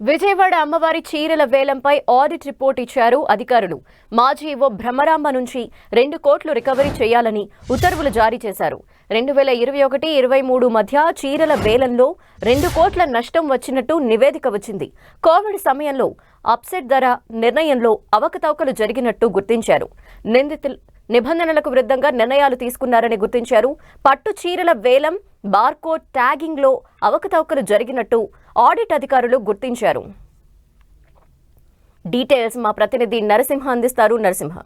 విజయవాడ అమ్మవారి చీరల వేలంపై audit report ఇచ్చారు అధికారులు. మాజీ ఈవో భ్రమరాంబ నుంచి 2 కోట్లు రికవరీ చేయాలని ఉత్తర్వులు జారీ చేశారు. 2021-23 మధ్య చీరల వేలంలో 2 కోట్ల నష్టం వచ్చినట్టు నివేదిక వచ్చింది. కోవిడ్ సమయంలో అప్సెట్ ధర నిర్ణయంలో అవకతవకలు జరిగినట్టు గుర్తించారు. నిబంధనలకు విరుద్ధంగా నిర్ణయాలు తీసుకున్నారని గుర్తించారు. పట్టు చీరల వేలం, బార్కోడ్ ట్యాగింగ్ లో అవకతవకలు జరిగినట్టు ఆడిట్ అధికారులు గుర్తించారు. డీటెయిల్స్ మా ప్రతినిధి నరసింహ అందిస్తారు. నరసింహ,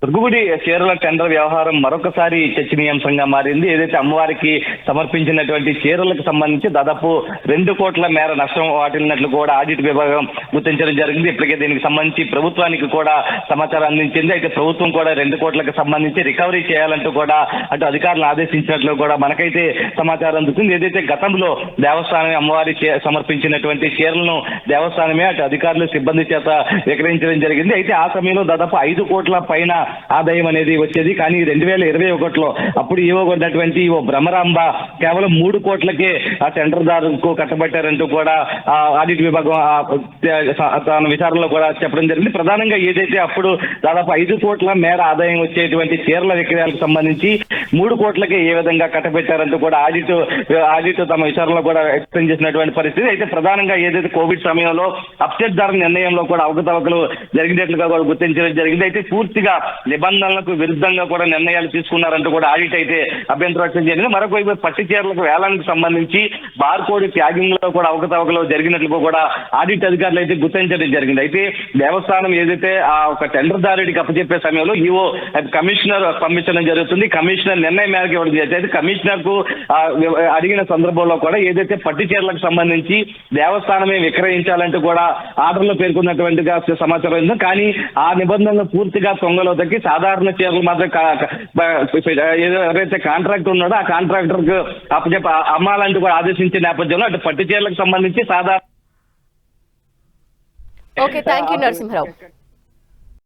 దుర్గగుడి చీరల టెండర్ వ్యవహారం మరొకసారి చర్చనీయాంశంగా మారింది. ఏదైతే అమ్మవారికి సమర్పించినటువంటి చీరలకు సంబంధించి దాదాపు 2 కోట్ల మేర నష్టం వాటిల్లినట్లు కూడా ఆడిట్ విభాగం గుర్తించడం జరిగింది. ఇప్పటికే దీనికి సంబంధించి ప్రభుత్వానికి కూడా సమాచారం అందించింది. అయితే ప్రభుత్వం కూడా 2 కోట్లకు సంబంధించి రికవరీ చేయాలంటూ కూడా అటు అధికారులు ఆదేశించినట్లు కూడా మనకైతే సమాచారం అందుతుంది. ఏదైతే గతంలో దేవస్థానం అమ్మవారి సమర్పించినటువంటి చీరలను దేవస్థానమే అటు అధికారులు సిబ్బంది చేత విక్రయించడం జరిగింది. అయితే ఆ సమయంలో దాదాపు 5 కోట్ల పైన ఆదాయం అనేది వచ్చేది. కానీ 2021లో అప్పుడు ఇవ్వబడినటువంటి భ్రమరాంబ కేవలం 3 కోట్లకే ఆ టెండర్దారుకు కట్టబెట్టారంటూ కూడా ఆడిట్ విభాగం తన విచారణలో కూడా చెప్పడం జరిగింది. ప్రధానంగా ఏదైతే అప్పుడు దాదాపు 5 కోట్ల మేర ఆదాయం వచ్చేటువంటి చీరల విక్రయాలకు సంబంధించి 3 కోట్లకే ఏ విధంగా కట్టబెట్టారంటూ కూడా ఆడిట్ తమ విచారణలో కూడా వ్యక్తం చేసినటువంటి పరిస్థితి. అయితే ప్రధానంగా ఏదైతే కోవిడ్ సమయంలో అప్సెట్ ధర నిర్ణయంలో కూడా అవకతవకలు జరిగినట్లుగా కూడా గుర్తించడం జరిగింది. అయితే పూర్తిగా నిబంధనలకు విరుద్ధంగా కూడా నిర్ణయాలు తీసుకున్నారంటూ కూడా ఆడిట్ అయితే అభ్యంతరం వ్యక్తం జరిగింది. మరొక పట్టు చీరలకు వేలానికి సంబంధించి బార్కోడ్ ట్యాగింగ్ లో కూడా అవకతవకలు జరిగినట్లు కూడా ఆడిట్ అధికారులు అయితే గుర్తించడం జరిగింది. అయితే దేవస్థానం ఏదైతే ఆ ఒక టెండర్దారుడికి అప్పచెప్పే సమయంలో ఈవో కమిషనర్ పంపించడం జరుగుతుంది. కమిషనర్ నిర్ణయం మేరకు ఇవ్వడం జరిగింది. అయితే కమిషనర్ కు అడిగిన సందర్భంలో కూడా ఏదైతే పట్టు చీరలకు సంబంధించి దేవస్థానమే విక్రయించాలంటూ కూడా ఆర్డర్లో పేర్కొన్నటువంటిగా సమాచారం ఉంది. కానీ ఆ నిబంధనలు పూర్తిగా తొంగలో తగ్గి సాధారణ చీరలు మాత్రం ఎవరైతే కాంట్రాక్టర్ ఉన్నాడో ఆ కాంట్రాక్టర్ కు అమ్మాలంటూ కూడా ఆదేశించే నేపథ్యంలో అటు పట్టు చీరలకు సంబంధించి సాధారణ ఓకే, థ్యాంక్ యూ నరసింహరావు.